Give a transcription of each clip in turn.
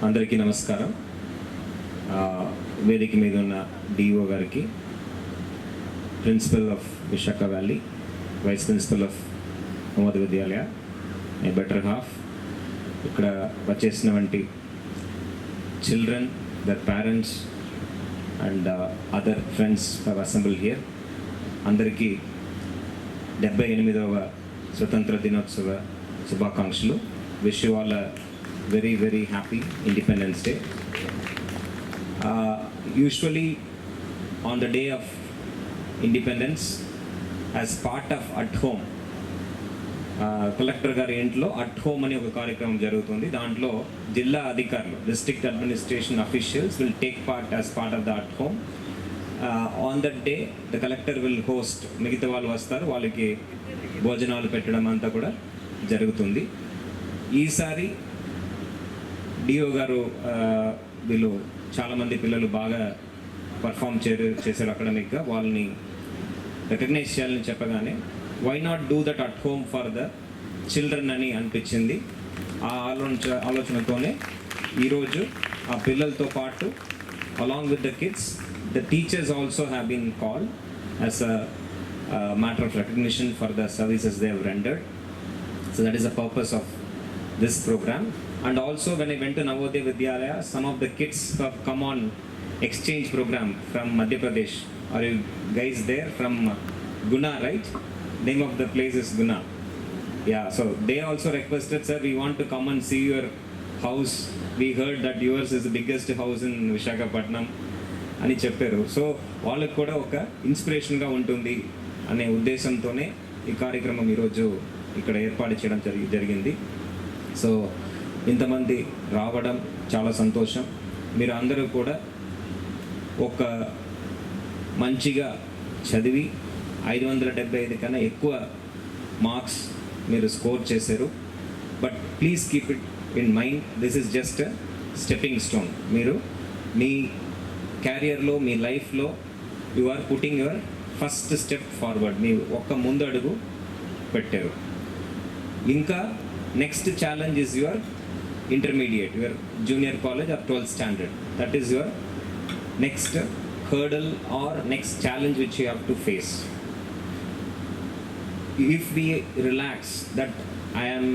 అందరికీ నమస్కారం. వేదిక మీద ఉన్న డిఓ గారికి, principal of Visakha valley, vice principal of Navodaya Vidyalaya, my better half, ఇక్కడ వచ్చేసినటువంటి children, their parents and other friends have assembled here. అందరికీ 78వ స్వతంత్ర దినోత్సవ శుభాకాంక్షలు. Wish you all very very happy Independence Day. Usually on the day of independence, as part of at home, collector గారి ఇంట్లో at home అనే ఒక కార్యక్రమం జరుగుతుంది. దాంట్లో జిల్లా అధికారులు, district administration officials will take part as part of the at home. On that day the collector will host, మిగతా వాళ్ళు వస్తారు, వాళ్ళకి భోజనాలు పెట్టడం అంతా కూడా జరుగుతుంది. ఈసారి డిఓ గారు వీళ్ళు చాలామంది పిల్లలు బాగా పర్ఫామ్ చేశారు అకాడమిక్గా, వాళ్ళని రికగ్నైజ్ చేయాలని చెప్పగానే why not do that at home for the children అని అనిపించింది. ఆ ఆలోచనతోనే ఈరోజు ఆ పిల్లలతో పాటు along with the kids, the teachers also have been called as a matter of recognition for the services they have rendered. So that is the purpose of this program. And also when I went to Navodaya Vidyalaya, some of the kids have come on exchange program from Madhya Pradesh. Are you guys there? From Guna, right? Name of the place is Guna. Yeah, so they also requested, sir, we want to come and see your house. We heard that yours is the biggest house in Visakhapatnam అని చెప్పారు. So వాళ్ళకు కూడా ఒక ఇన్స్పిరేషన్గా ఉంటుంది అనే ఉద్దేశంతోనే ఈ కార్యక్రమం ఈరోజు ఇక్కడ ఏర్పాటు చేయడం జరిగింది. సో ఇంతమంది రావడం చాలా సంతోషం. మీరు అందరూ కూడా ఒక మంచిగా చదివి 575 కన్నా ఎక్కువ మార్క్స్ మీరు స్కోర్ చేశారు. But please keep it in mind, this is just stepping stone. మీరు మీ క్యారియర్లో, మీ లైఫ్లో you are putting your first step forward. మీ ఒక్క ముందు అడుగు పెట్టారు. ఇంకా next challenge is your intermediate, your junior college or 12th standard. That is your next hurdle or next challenge which you have to face. If we relax that I am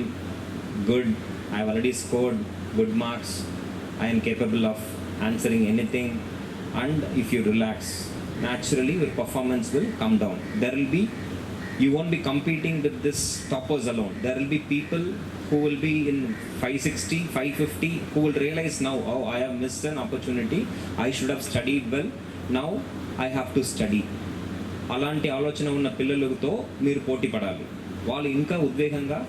good, I have already scored good marks, I am capable of answering anything, and if you relax, naturally your performance will come down. There will be, you won't be competing with this toppers alone. There will be people who will be in 560, 550, who will realize now, oh, I have missed an opportunity, I should have studied well, now I have to study. అలాంటి ఆలోచన ఉన్న పిల్లలతో మీరు పోటీ పడాలి. వాళ్ళు ఇంకా ఉద్వేగంగా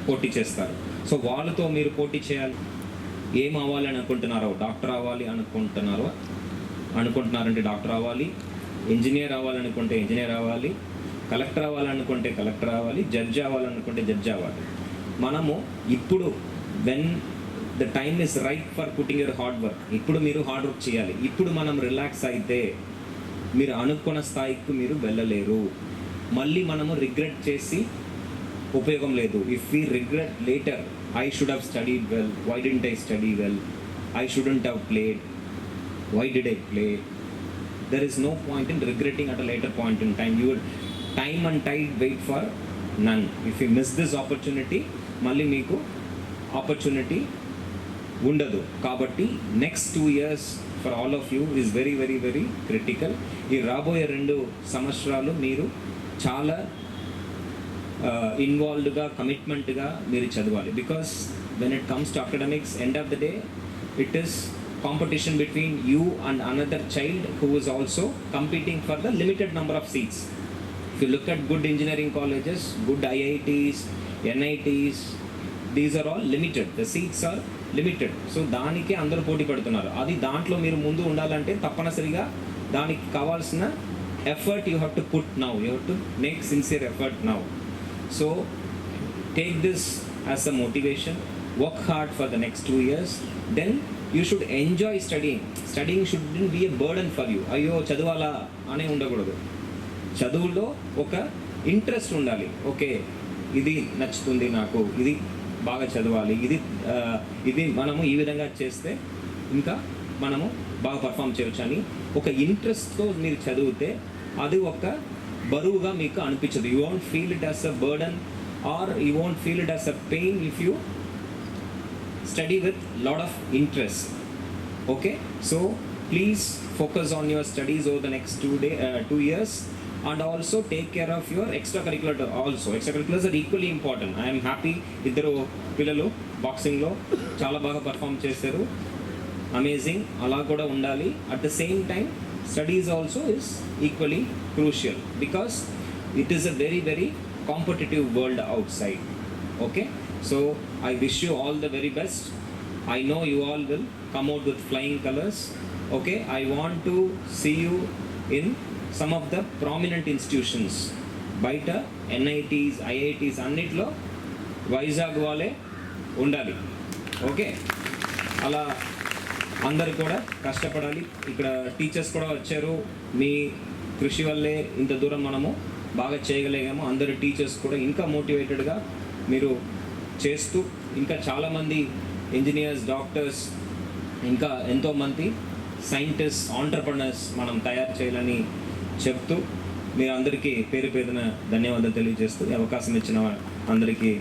పోటీ చేస్తారు. సో వాళ్ళతో మీరు పోటీ చేయాలి. ఏం అవ్వాలి అనుకుంటున్నారో, డాక్టర్ అవ్వాలి అనుకుంటున్నారంటే డాక్టర్ అవ్వాలి, ఇంజనీర్ అవ్వాలనుకుంటే ఇంజనీర్ అవ్వాలి, కలెక్టర్ అవ్వాలనుకుంటే కలెక్టర్ అవ్వాలి, జడ్జి అవ్వాలనుకుంటే జడ్జి అవ్వాలి. మనము ఇప్పుడు when the time is right for putting your hard work, ఇప్పుడు మీరు హార్డ్ వర్క్ చేయాలి. ఇప్పుడు మనం రిలాక్స్ అయితే మీరు అనుకున్న స్థాయికి మీరు వెళ్ళలేరు. మళ్ళీ మనము రిగ్రెట్ చేసి ఉపయోగం లేదు. If we regret later, I should have studied well, why didn't I study well, I shouldn't have played, why did I play. There is no point in regretting at a later point in time. You time and tide wait for none. If you miss this opportunity, మళ్ళీ మీకు opportunity ఉండదు. కాబట్టి next 2 years for all of you is very very very critical. ఈ రాబోయే 2 సంవత్సరాలు మీరు చాలా ఇన్వాల్వ్డ్గా, కమిట్మెంట్గా మీరు చదవాలి. Because when it comes to academics, end of the day it is competition between you and another child who is also competing for the limited number of seats. If you look at good engineering colleges, good IITs, NITs, these are all limited. The seats are limited. So దానికి అందరూ పోటీ పడుతున్నారు. అది దాంట్లో మీరు ముందు ఉండాలంటే తప్పనిసరిగా దానికి కావాల్సిన effort you have to put now. You have to make sincere effort now. So take this as a motivation. Work hard for the next 2 years. Then you should enjoy studying. Studying should be a burden for you. అయ్యో చదవాలా అనే ఉండకూడదు. చదువులో ఒక interest ఉండాలి. Okay, ఇది నచ్చుతుంది నాకు, ఇది బాగా చదవాలి, ఇది మనము ఈ విధంగా చేస్తే ఇంకా మనము బాగా పర్ఫామ్ చేయవచ్చు అని ఒక ఇంట్రెస్ట్తో మీరు చదివితే అది ఒక బరువుగా మీకు అనిపించదు. You won't feel it as a burden or you won't feel it as a pain if you study with lot of interest. Okay, so please focus on your studies over the next 2 years, and also take care of your extracurricular also. Extracurriculars are equally important. I am happy iddaru pillalu boxing lo chaala baga perform chesaru, amazing, ala kuda undali. At the same time studies also is equally crucial because it is a very very competitive world outside. Okay, so I wish you all the very best. I know you all will come out with flying colors. Okay, I want to see you in some of the prominent institutions. బయట NITs, IITs అన్నిట్లో వైజాగ్ వాళ్ళే ఉండాలి. Okay, అలా అందరు కూడా కష్టపడాలి. ఇక్కడ teachers కూడా వచ్చారు, మీ కృషి వల్లే ఇంత దూరం మనము బాగా చేయగలిగాము. అందరు టీచర్స్ కూడా ఇంకా మోటివేటెడ్గా మీరు చేస్తూ ఇంకా చాలామంది ఇంజనీర్స్, డాక్టర్స్, ఇంకా ఎంతోమంది సైంటిస్ట్, ఆంటర్ప్రెనర్స్ మనం తయారు చేయాలని చెప్తూ మీరు అందరికీ పేరు పేరున ధన్యవాదాలు తెలియజేస్తూ ఈ అవకాశం ఇచ్చిన అందరికీ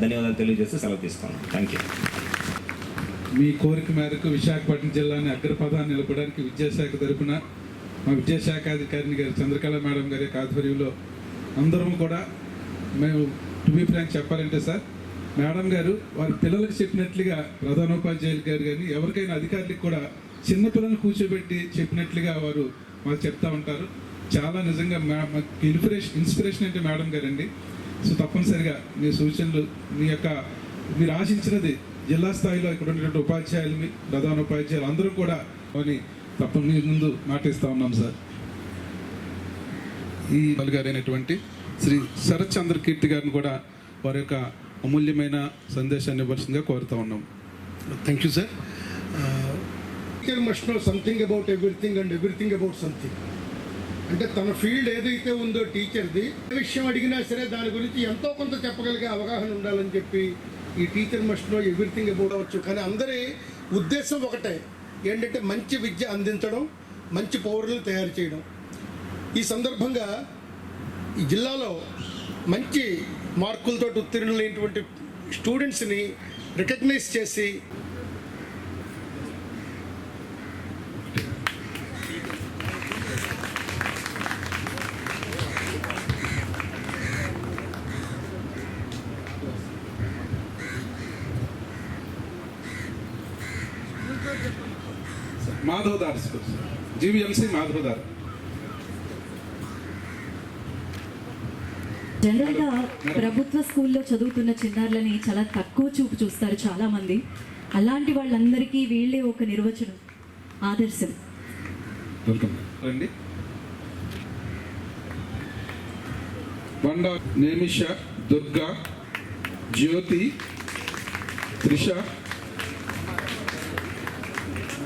ధన్యవాదాలు తెలియజేస్తూ సెలవు తీసుకోండి. Thank you. మీ కోరిక మేరకు విశాఖపట్నం జిల్లాని అగ్రపథాన్ని నిలపడానికి విద్యాశాఖ తరఫున మా విద్యాశాఖ అధికారిని గారు చంద్రకళ మేడం గారి ఆధ్వర్యంలో అందరం కూడా మేము టు బి ఫ్రాంక్ చెప్పాలంటే సార్, మేడం గారు వారి పిల్లలకు చెప్పినట్లుగా ప్రధానోపాధ్యాయులు గారు కానీ ఎవరికైనా అధికారులకు కూడా చిన్నపిల్లలను కూర్చోబెట్టి చెప్పినట్లుగా వారు మాకు చెప్తా ఉంటారు. చాలా నిజంగా మాకు ఇన్స్పిరేషన్ అంటే మేడం గారండి. సో తప్పనిసరిగా మీ సూచనలు, మీరు ఆశించినది జిల్లా స్థాయిలో ఇక్కడ ఉన్నటువంటి ఉపాధ్యాయులు, ప్రధానోపాధ్యాయులు అందరూ కూడా అని మీ ముందు మాటిస్తూ ఉన్నాం సార్. ఈ గారైనటువంటి శ్రీ శరత్ చంద్ర కీర్తి గారిని కూడా వారి యొక్క అమూల్యమైన సందేశాన్ని ఇవ్వాల్సిందిగా కోరుతా ఉన్నాం. Thank you sir. Teacher must know something about everything and everything about something. అంటే తన ఫీల్డ్ ఏదైతే ఉందో టీచర్ది, ఏ విషయం అడిగినా సరే దాని గురించి ఎంతో కొంత చెప్పగలిగే అవగాహన ఉండాలని చెప్పి ఈ teacher must know everything about అవ్వచ్చు. కానీ అందరి ఉద్దేశం ఒకటే, ఏంటంటే మంచి విద్య అందించడం, మంచి పౌరులను తయారు చేయడం. ఈ సందర్భంగా ఈ జిల్లాలో మంచి మార్కులతో ఉత్తీర్ణులైనటువంటి స్టూడెంట్స్ని రికగ్నైజ్ చేసి మాధవదార్ స్కూల్, GVMC మాధవదార్. జనరల్గా ప్రభుత్వ స్కూల్లో చదువుతున్న చిన్నారులని చాలా తక్కువ చూపు చూస్తారు చాలామంది. అలాంటి వాళ్ళందరికీ వీళ్ళే ఒక నిర్వచనం, ఆదర్శం. వెల్కమ్ రండి. బండ నేమిష, దుర్గా, జ్యోతి, త్రిష,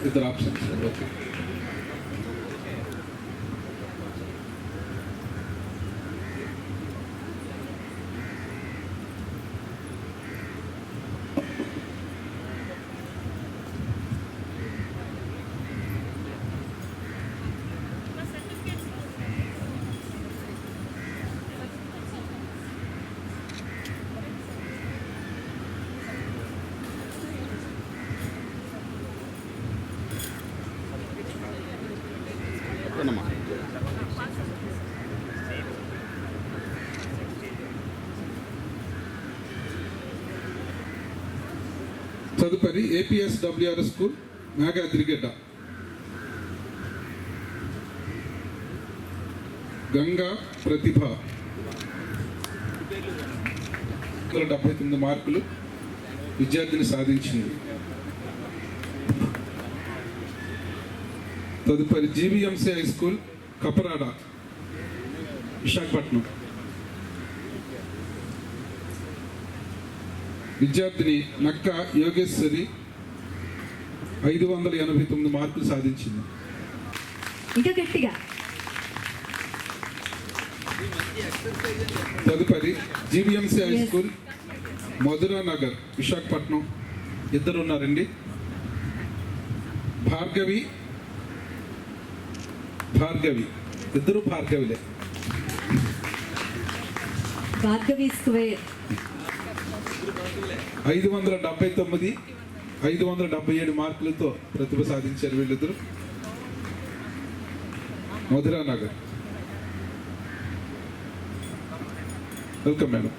ఇద్దరు ఆప్షన్స్. ఓకే, తదుపరి APSWR స్కూల్ మేఘాద్రిగడ్డ, గంగా ప్రతిభ 79 మార్కులు విద్యార్థిని సాధించింది. తదుపరి GVMC హై స్కూల్ కపరాడ, విశాఖపట్నం, విద్యార్థిని నక్క యోగేశ్వరి 589 మార్కులు సాధించింది. ఇంకా గట్టిగా. తదుపరి GVMC high school Madhura Nagar Visakhapatnam ఇద్దరు ఉన్నారండి. భార్గవి ఇద్దరు భార్గవిలే. భార్గవి స్క్వేర్ 579, 577 మార్కులతో ప్రతిభ సాధించారు వీళ్ళిద్దరు. మధురా నగర్. Welcome madam.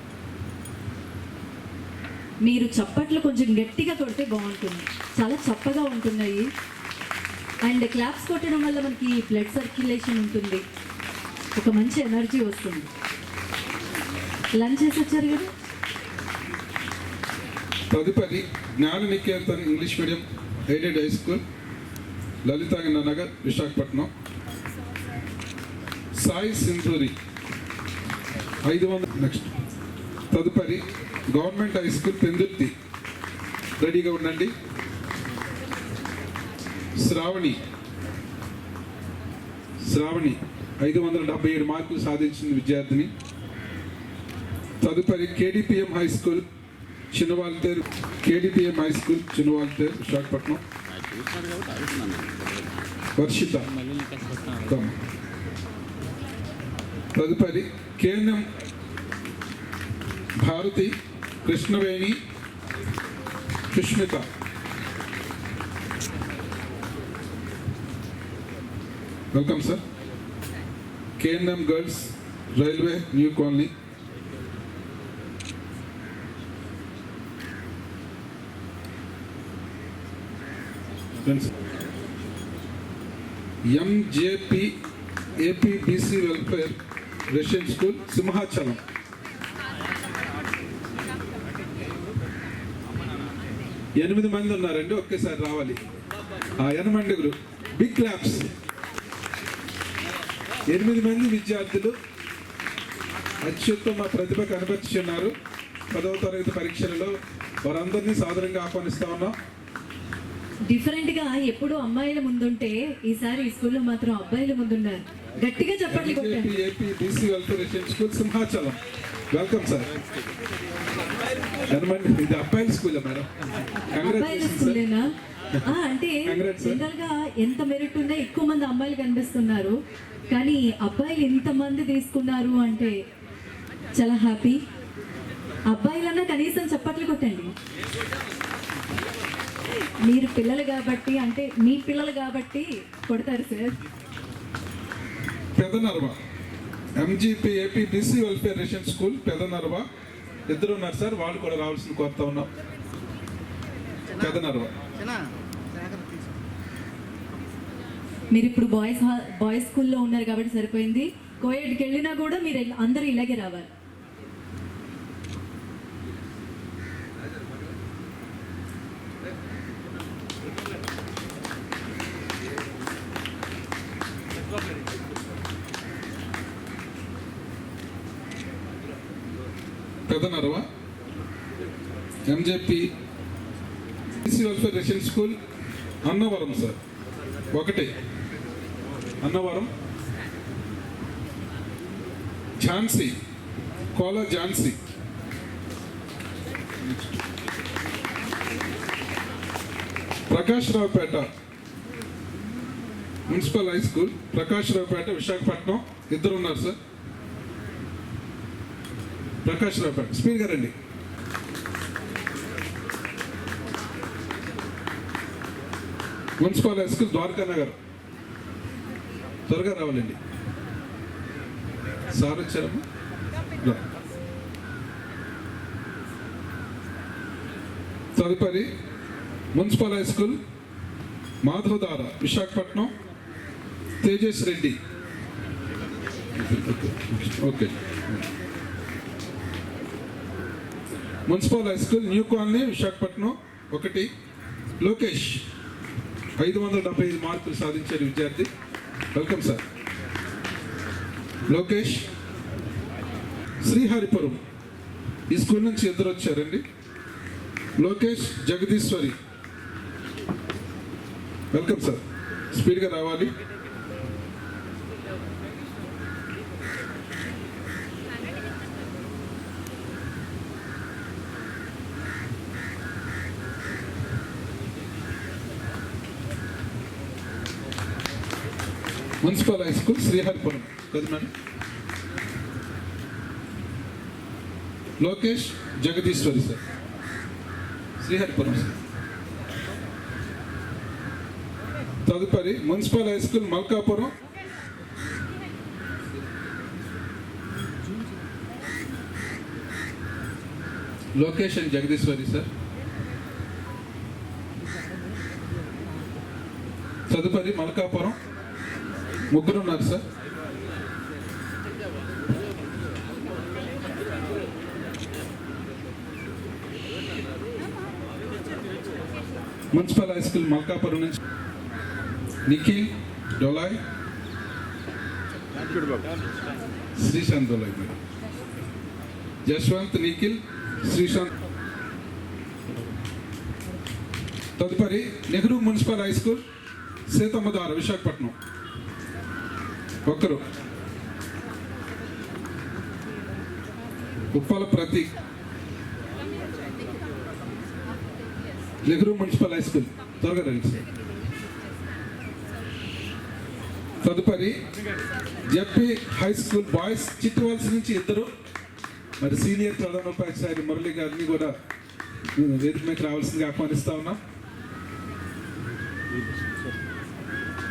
మీరు చప్పట్లు కొంచెం గట్టిగా కొడితే బాగుంటుంది, చాలా చప్పగా ఉంటున్నాయి. అండ్ క్లాప్స్ కొట్టడం వల్ల మనకి బ్లడ్ సర్క్యులేషన్ ఉంటుంది, ఒక మంచి ఎనర్జీ వస్తుంది. లంచ్ చేసి వచ్చారు కదా. తదుపరి Gnana Niketan English medium aided high school, Lalitanga Nagar Visakhapatnam. Sai Sindhuri 500. Next తదుపరి గవర్నమెంట్ హై స్కూల్ పెందుర్తి, రెడీగా ఉండండి. శ్రావణి 577 మార్కులు సాధించిన విద్యార్థిని. తదుపరి KDPM high school Chinnawaltair, Visakhapatnam. Varshitha. తదుపరి KNM Bharati, Krishnaveni, Sushmita. Welcome sir. KNM girls railway new colony. MJP AP BC welfare residential school Simhachalam. ఎనిమిది మంది ఉన్నారండి, ఒకేసారి రావాలి. 8 బిగ్ క్లాప్స్. 8 మంది విద్యార్థులు అత్యుత్తమ ప్రతిభ కనబరుచున్నారు. 10వ తరగతి పరీక్షలలో వారందరినీ సాదరంగా ఆహ్వానిస్తా ఉన్నాం. డిఫరెంట్గా ఎప్పుడు అమ్మాయిల ముందుంటే ఈసారి ఈ స్కూల్లో మాత్రం అబ్బాయిల ముందున్నారు. గట్టిగా చెప్పండి. AP BC welfare residential school Simhachalam. Welcome sir. ఇది అబ్బాయిల స్కూల్ మేడం. అబ్బాయిల స్కూలేనా? అంటే జనరల్ గా ఎంత మెరిట్ ఉన్నా ఎక్కువ మంది అమ్మాయిలు కనిపిస్తున్నారు, కానీ అబ్బాయిలు ఇంతమంది తీసుకున్నారు అంటే చాలా హ్యాపీ. అబ్బాయిలన్నా కనీసం చప్పట్లు కొట్టండి. మీరు పిల్లలు కాబట్టి, అంటే మీ పిల్లలు కాబట్టి కొడతారు sir. Pedanarva MGP AP BC welfare residential school Pedanarva ఇద్దరు ఉన్నారు సార్, వాళ్ళు కూడా రావాల్సింది కోరుతా ఉన్నాం. పెదనర్వ. మీరు ఇప్పుడు బాయ్స్ స్కూల్లో ఉన్నారు కాబట్టి సరిపోయింది. కోయడ్కి వెళ్ళినా కూడా మీరు అందరూ ఇలాగే రావాలి. Pedanarva MJP BC welfare residential school Annavaram sir. 1 Annavaram. Jhansi, Kola Jhansi. Prakash Raopeta municipal high school, Prakash Raopeta Visakhapatnam. ఇద్దరు ఉన్నారు సార్. ప్రకాష్ రావుపేట స్పీడ్ గా రండి. Municipal high school Dwaraka Nagar, త్వరగా రావాలండి. సార్ వచ్చారమ్మా. తదుపరి municipal high school Madhavadhara Visakhapatnam, Tejas Reddy. Okay. Municipal high school new colony Visakhapatnam 1 Lokesh 575 మార్కులు సాధించారు విద్యార్థి. Welcome sir. లోకేష్. శ్రీహరిపురం ఈ స్కూల్ నుంచి ఇద్దరు వచ్చారండి. లోకేష్, జగదీశ్వరి. Welcome sir. స్పీడ్గా రావాలి. మున్సిపల్ హై స్కూల్ శ్రీహరిపురం కదా madam. Lokesh Jagadeeswari sir, Sriharipuram sir. తదుపరి municipal high school Malkapuram, Lokesh and Jagadeeswari sir. తదుపరి మల్కాపురం ముగ్గురు ఉన్నారు sir. Municipal high school Malkapuram నుంచి నిఖిల్ డొలాయ్, శ్రీశాంత్ డొలాయ్ మేడం. యశ్వంత్, నిఖిల్, శ్రీశాంత్. తదుపరి Nehru municipal high school Seethammadhara Visakhapatnam ఒక్కరు. Uppala Prateek, Nehru municipal high school త్వరగా రండి సార్. తదుపరి JP high school boys Chittuvalasa నుంచి ఇద్దరు. మరి సీనియర్ ప్రధానోపాధ్యాయులు మురళి గారిని కూడా వేదిక మీద రావాల్సిందిగా ఆహ్వానిస్తా ఉన్నాం.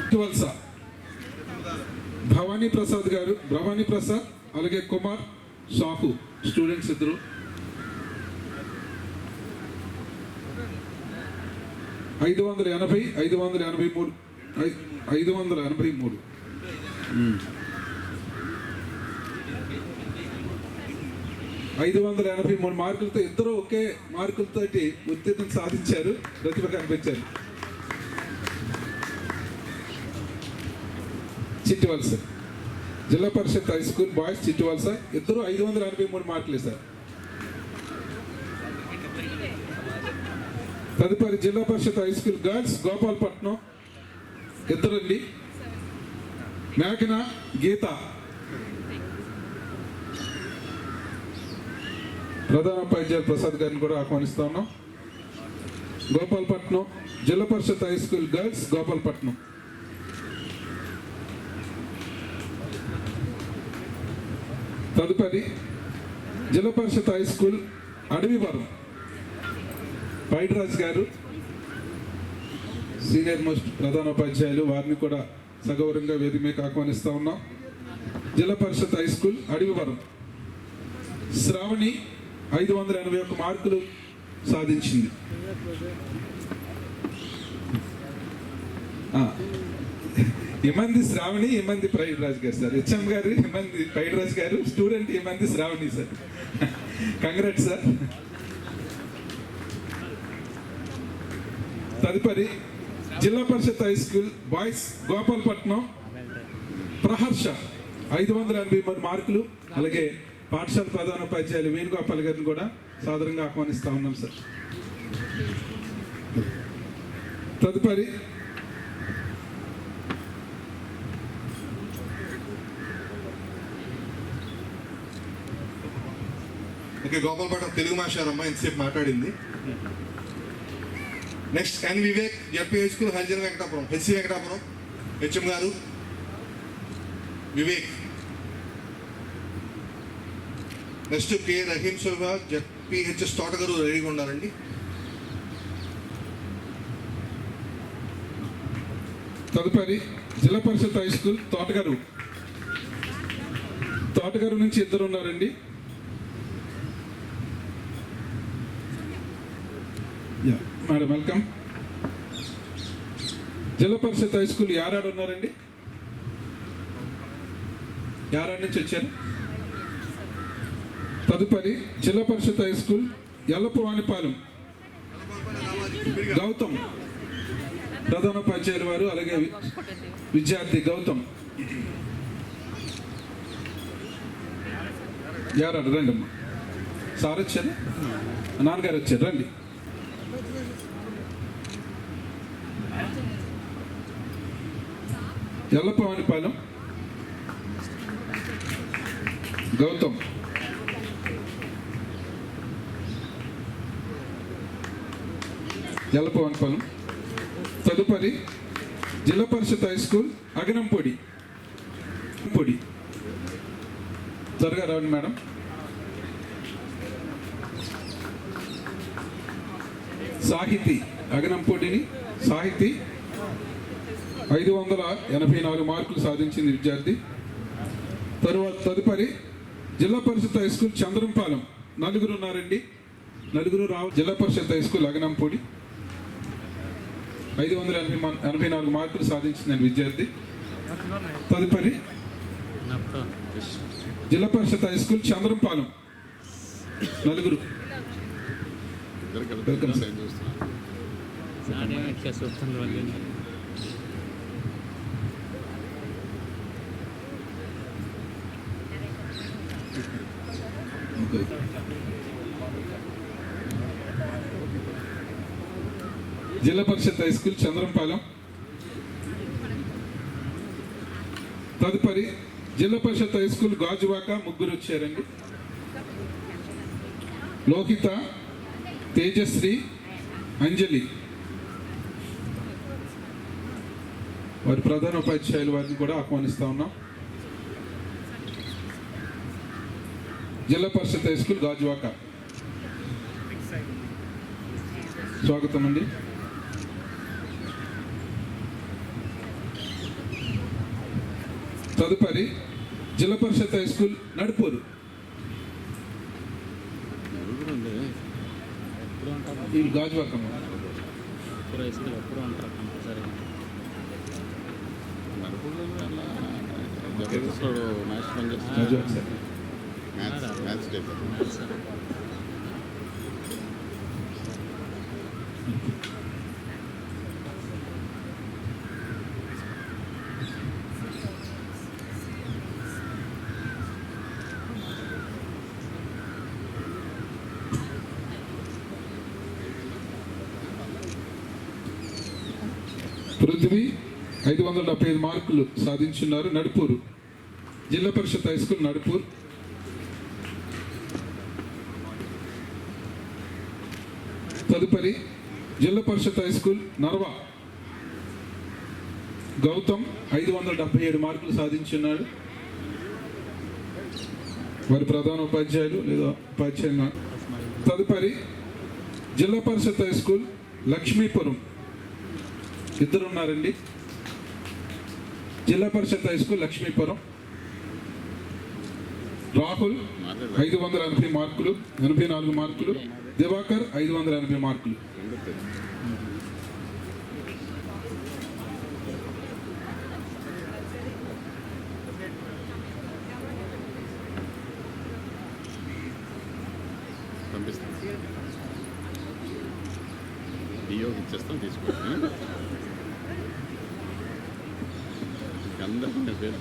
చిట్టువలస భవానీ ప్రసాద్ గారు, భవానీ ప్రసాద్ అలాగే కుమార్ సాహు స్టూడెంట్స్ ఇద్దరు. ఐదు వందల ఎనభై 583 మార్కులతో ఇద్దరు ఒకే మార్కులతో ఉత్తీర్ణం సాధించారు, ప్రతిభ కనిపించారు. చిట్టివలస జిల్లా Parishad high school boys Chittivalasa ఇద్దరు 583 మార్కులే సార్. తదుపరి Zilla Parishad high school girls Gopalapatnam ఇద్దరండి. మేఘన, గీత. ప్రధానోపాధ్యాయులు ప్రసాద్ గారిని కూడా ఆహ్వానిస్తా ఉన్నాం. గోపాలపట్నం జిల్లా Parishad high school girls Gopalapatnam. తదుపరి జిల్లా పరిషత్ హై స్కూల్ అడవివరం పైడిరాజ్ గారు సీనియర్ మోస్ట్ ప్రధానోపాధ్యాయులు, వారిని కూడా సగౌరవంగా వేదిక మీద ఆహ్వానిస్తా ఉన్నాం. జిల్లా పరిషత్ హై స్కూల్ అడవివరం శ్రావణి 581 మార్కులు సాధించింది. ఇమంది శ్రావణి, ఇమంది పైడిరాజ్ గారు సార్. హెచ్ఎం గారు ఇమంది పైడిరాజ్ గారు, student Imandi Sravani sir. Congrat sir. తదుపరి Zilla Parishad high school boys Gopalapatnam Praharsha 583 మార్కులు. అలాగే పాఠశాల ప్రధానోపాధ్యాయులు వేణుగోపాల్ గారిని కూడా సాదరంగా ఆహ్వానిస్తా ఉన్నాం సార్. తదుపరి ఓకే, గోపాలపట్నం తెలుగు మాస్టారమ్మ ఇంతసేపు మాట్లాడింది. Next N Vivek JP high school Harijana Venkatapuram, HC Venkatapuram HM గారు. వివేక్. నెక్స్ట్ కే రహీం సుల్వా జెపిహెచ్ఎస్ తోటగారు రెడీగా ఉన్నారండి. తదుపరి జిల్లా పరిషత్ హై స్కూల్ తోటగారు నుంచి ఇద్దరు ఉన్నారండి. Madam welcome. జిల్లా పరిషత్ హై స్కూల్ యారాడు ఉన్నారండి. యారాడు నుంచి వచ్చారు. తదుపరి జిల్లా పరిషత్ హై స్కూల్ ఎల్లపవానిపాలెం గౌతమ్ ప్రధానోపాధ్యాయులు వారు, అలాగే విద్యార్థి గౌతమ్. యారాడు రండి అమ్మా. సార్ వచ్చారు, నాన్నగారు వచ్చారు, రండి. ఎల్లపవానిపాలెం గౌతమ్. ఎల్లపవానిపాలెం. తదుపరి జిల్లా పరిషత్ హై స్కూల్ అగనంపొడి పొడి త్వరగా రావండి మేడం. సాహితీ అగనంపొడిని సాహితీ 584 మార్కులు సాధించింది విద్యార్థి. తదుపరి జిల్లా పరిషత్ హై స్కూల్ చంద్రంపాలెం నలుగురు ఉన్నారండి. నలుగురు జిల్లా పరిషత్ హై స్కూల్ అగనంపొడి 584 మార్కులు సాధించిందండి విద్యార్థి. తదుపరి జిల్లా పరిషత్ హై స్కూల్ చంద్రంపాలెం నలుగురు. Welcome sir. జిల్లా పరిషత్ హై స్కూల్ చంద్రంపాలెం. తదుపరి జిల్లా పరిషత్ హై స్కూల్ గాజువాక ముగ్గురు వచ్చారండి. లోహిత, తేజశ్రీ, అంజలి. వారి ప్రధాన ఉపాధ్యాయులు వారిని కూడా ఆహ్వానిస్తా ఉన్నాం. జిల్లా పరిషత్ హై స్కూల్ గాజువాక స్వాగతం అండి. తదుపరి జిల్లా పరిషత్ హై స్కూల్ నడుపూరు. ఈ గాజువాక పృథ్వీ 575 మార్కులు సాధించున్నారు. నడుపూరు జిల్లా పరిషత్ హై స్కూల్ నడుపూర్. తదుపరి జిల్లా పరిషత్ హై స్కూల్ నర్వా గౌతమ్ 577 మార్కులు సాధించున్నాడు. వారి ప్రధాన ఉపాధ్యాయులు లేదా ఉపాధ్యాయులు. తదుపరి జిల్లా పరిషత్ హై స్కూల్ లక్ష్మీపురం ఇద్దరు ఉన్నారండి. జిల్లా పరిషత్ హై స్కూల్ లక్ష్మీపురం. రాహుల్ 580 మార్కులు 84 మార్కులు. దివాకర్ 580 మార్కులు. డియో ఇచ్చేస్తాం తీసుకోండి. అందరికీ పేరు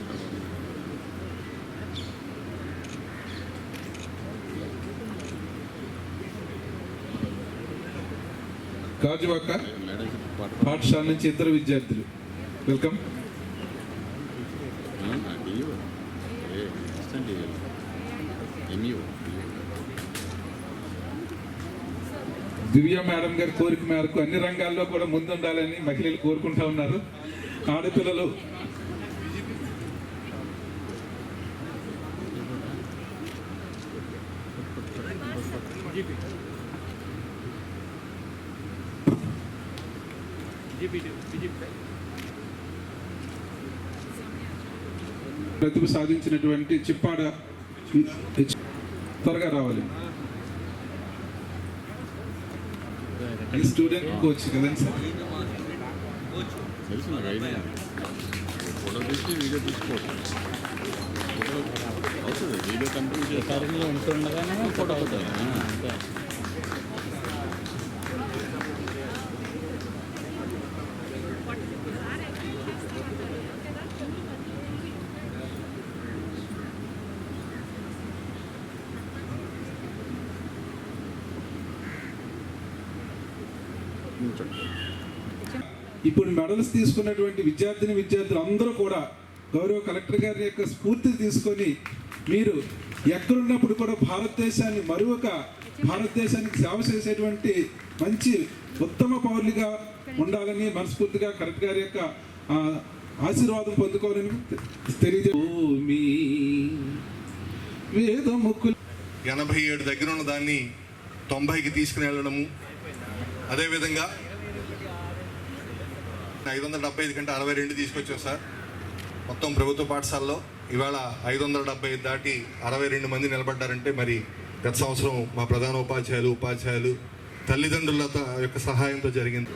గాజువాక పాఠశాల నుంచి ఇద్దరు విద్యార్థులు. వెల్కమ్. దివ్య మేడం గారి కోరిక మేరకు అన్ని రంగాల్లో కూడా ముందుండాలని మహిళలు కోరుకుంటా ఉన్నారు. ఆడపిల్లలు ప్రతిభ సాధించినటువంటి చిప్పాడ త్వరగా రావాలి. స్టూడెంట్ కోచ్ కదండి సార్. తెలుసు నాకు ఐడియా. ఫోటో తీసి వీడియో తీసుకోవచ్చు. ఫోటో అవుతుంది. వీడియో కంప్లీట్ చేసి ఉంటుండగానే ఫోటో అవుతుంది. ఇప్పుడు మెడల్స్ తీసుకున్నటువంటి విద్యార్థులు అందరూ కూడా గౌరవ కలెక్టర్ గారి యొక్క స్ఫూర్తి తీసుకొని మీరు ఎక్కడున్నప్పుడు కూడా భారతదేశానికి సేవ చేసేటువంటి మంచి ఉత్తమ పౌరులుగా ఉండాలని మనస్ఫూర్తిగా కలెక్టర్ గారి యొక్క ఆశీర్వాదం పొందుకోవాలని మీ వేదముక్కులు 87 దగ్గర ఉన్న దాన్ని 90కి తీసుకుని వెళ్ళడము, అదేవిధంగా 575 కంటే 62 తీసుకొచ్చాం సార్. మొత్తం ప్రభుత్వ పాఠశాలలో ఇవాళ 575 దాటి 62 మంది నిలబడ్డారంటే మరి గత సంవత్సరం మా ప్రధాన ఉపాధ్యాయులు తల్లిదండ్రుల యొక్క సహాయంతో జరిగింది.